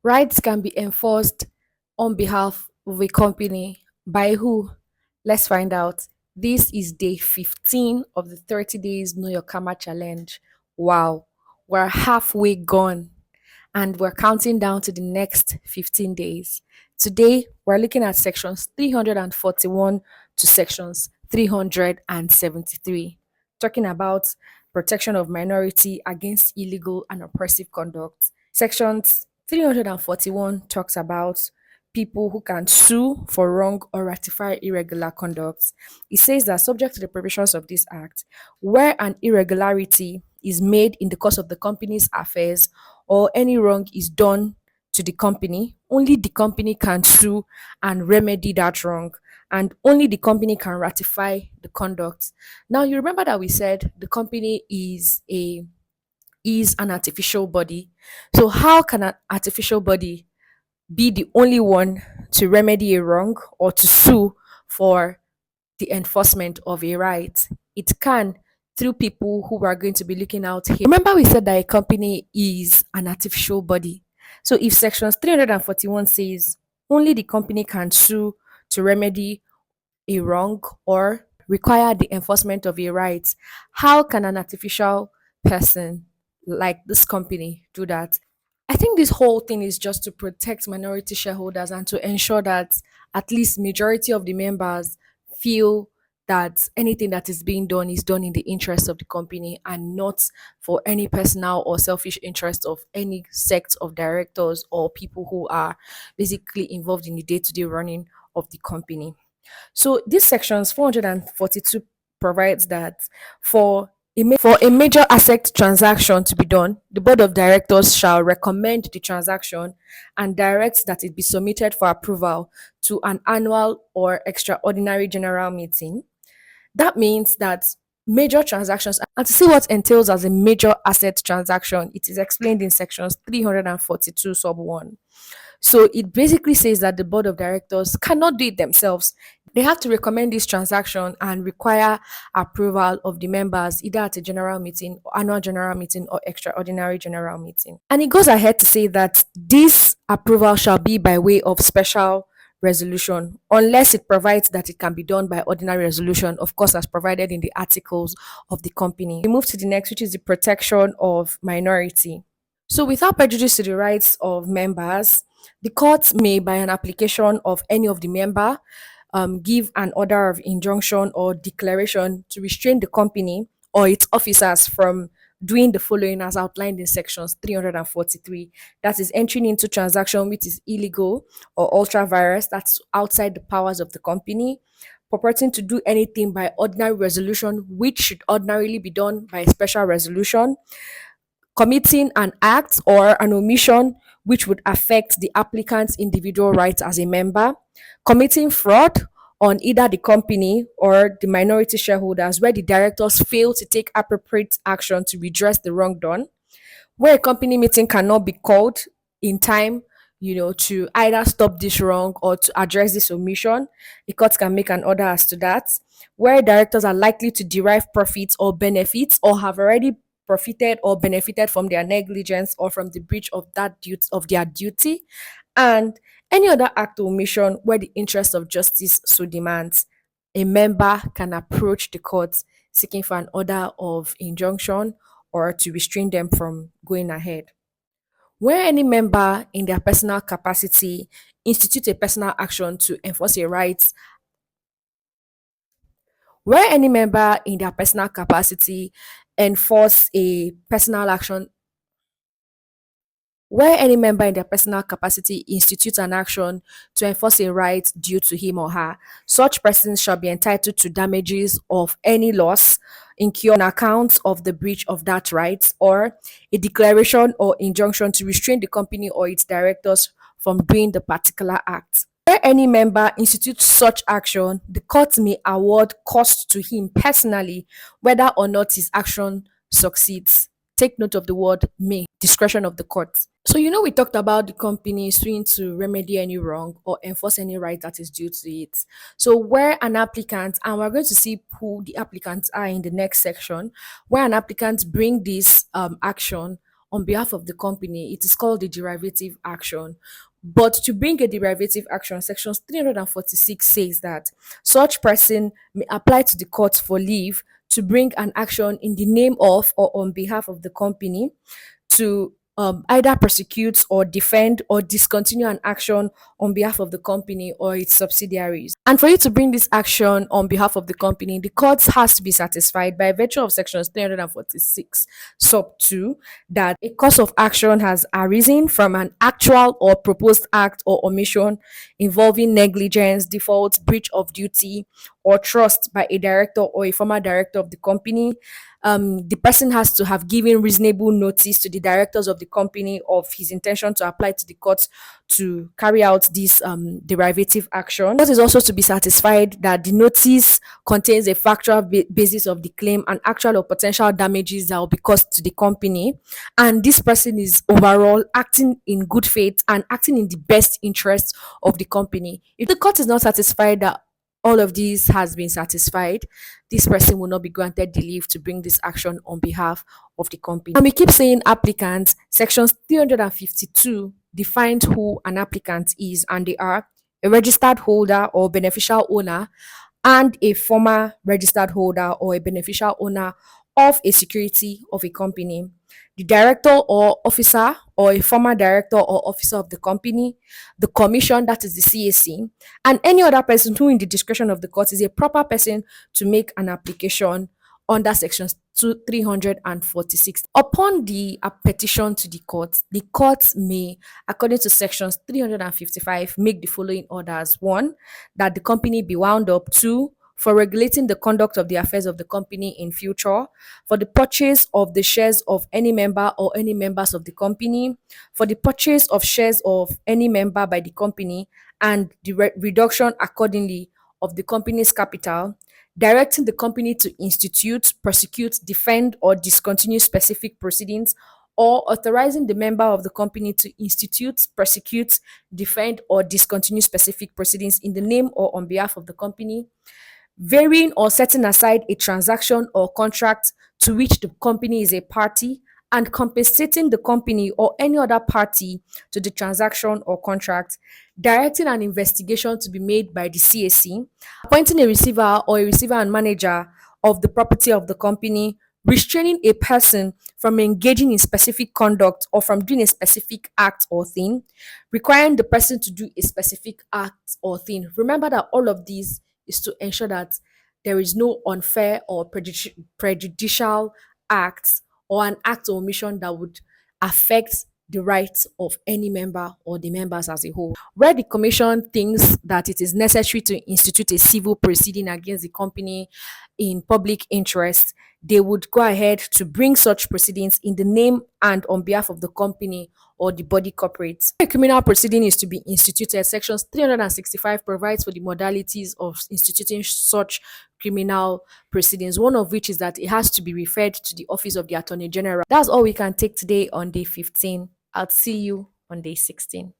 Rights can be enforced on behalf of a company by who? Let's find out. This is day 15 of the 30 days Know Your Karma challenge. Wow, we're halfway gone and we're counting down to the next 15 days. Today, we're looking at sections 341 to sections 373, talking about protection of minority against illegal and oppressive conduct. Sections 341 talks about people who can sue for wrong or ratify irregular conduct. It says that subject to the provisions of this act, where an irregularity is made in the course of the company's affairs or any wrong is done to the company, only the company can sue and remedy that wrong, and only the company can ratify the conduct. Now you remember that we said the company is an artificial body. So how can an artificial body be the only one to remedy a wrong or to sue for the enforcement of a right? It can, through people who are going to be looking out here. Remember, we said that a company is an artificial body. So if sections 341 says only the company can sue to remedy a wrong or require the enforcement of a right, how can an artificial person like this company do that? I think this whole thing is just to protect minority shareholders and to ensure that at least majority of the members feel that anything that is being done is done in the interest of the company and not for any personal or selfish interest of any sect of directors or people who are basically involved in the day-to-day running of the company. So this sections 442 provides that for a major asset transaction to be done, the board of directors shall recommend the transaction and direct that it be submitted for approval to an annual or extraordinary general meeting. That means that major transactions, and to see what entails as a major asset transaction, it is explained in sections 342 sub 1. So it basically says that the board of directors cannot do it themselves. They have to recommend this transaction and require approval of the members either at a general meeting, annual general meeting, or extraordinary general meeting. And it goes ahead to say that this approval shall be by way of special resolution unless it provides that it can be done by ordinary resolution, of course, as provided in the articles of the company. We move to the next, which is the protection of minority. So, without prejudice to the rights of members, the court may, by an application of any of the member, give an order of injunction or declaration to restrain the company or its officers from doing the following as outlined in sections 343. That is entering into transaction which is illegal or ultra virus, that's outside the powers of the company, purporting to do anything by ordinary resolution, which should ordinarily be done by special resolution, committing an act or an omission which would affect the applicant's individual rights as a member, committing fraud on either the company or the minority shareholders where the directors fail to take appropriate action to redress the wrong done, where a company meeting cannot be called in time, to either stop this wrong or to address this omission. The court can make an order as to that. Where directors are likely to derive profits or benefits or have already profited or benefited from their negligence or from the breach of that duty of their duty, and any other act or omission where the interest of justice so demands, a member can approach the court seeking for an order of injunction or to restrain them from going ahead. Where any member in their personal capacity institute a personal action to enforce a right, where any member in their personal capacity enforce a personal action where any member in their personal capacity institutes an action to enforce a right due to him or her, such persons shall be entitled to damages of any loss incurred on account of the breach of that right, or a declaration or injunction to restrain the company or its directors from doing the particular act. Where any member institutes such action, the court may award cost to him personally, whether or not his action succeeds. Take note of the word may, discretion of the court. So, we talked about the company suing to remedy any wrong or enforce any right that is due to it. So, where an applicant, and we're going to see who the applicants are in the next section, where an applicant bring this action on behalf of the company, it is called a derivative action. But to bring a derivative action, Section 346 says that such person may apply to the court for leave to bring an action in the name of or on behalf of the company to either prosecute or defend or discontinue an action on behalf of the company or its subsidiaries. And for you to bring this action on behalf of the company, the court has to be satisfied by virtue of sections 346 sub 2 that a cause of action has arisen from an actual or proposed act or omission involving negligence, default, breach of duty, or trust by a director or a former director of the company. The person has to have given reasonable notice to the directors of the company of his intention to apply to the court to carry out this derivative action. That is also to be satisfied that the notice contains a factual basis of the claim and actual or potential damages that will be caused to the company. And this person is overall acting in good faith and acting in the best interest of the company. If the court is not satisfied that all of these has been satisfied, this person will not be granted the leave to bring this action on behalf of the company. And we keep saying applicants. Sections 352 defines who an applicant is, and they are a registered holder or beneficial owner and a former registered holder or a beneficial owner of a security of a company, the director or officer or a former director or officer of the company, the commission, that is the CAC, and any other person who, in the discretion of the court, is a proper person to make an application under section 346. Upon the petition to the court may, according to sections 355, make the following orders: one, that the company be wound up; two, for regulating the conduct of the affairs of the company in future; for the purchase of the shares of any member or any members of the company; for the purchase of shares of any member by the company and the reduction accordingly of the company's capital; directing the company to institute, prosecute, defend, or discontinue specific proceedings, or authorizing the member of the company to institute, prosecute, defend, or discontinue specific proceedings in the name or on behalf of the company; varying or setting aside a transaction or contract to which the company is a party, and compensating the company or any other party to the transaction or contract; directing an investigation to be made by the CAC; appointing a receiver or a receiver and manager of the property of the company; restraining a person from engaging in specific conduct or from doing a specific act or thing; requiring the person to do a specific act or thing. Remember that all of these is to ensure that there is no unfair or prejudicial acts or an act or omission that would affect the rights of any member or the members as a whole. Where the commission thinks that it is necessary to institute a civil proceeding against the company in public interest, they would go ahead to bring such proceedings in the name and on behalf of the company or the body corporate. A criminal proceeding is to be instituted. Sections 365 provides for the modalities of instituting such criminal proceedings, one of which is that it has to be referred to the office of the Attorney General. That's all we can take today on day 15. I'll see you on day 16.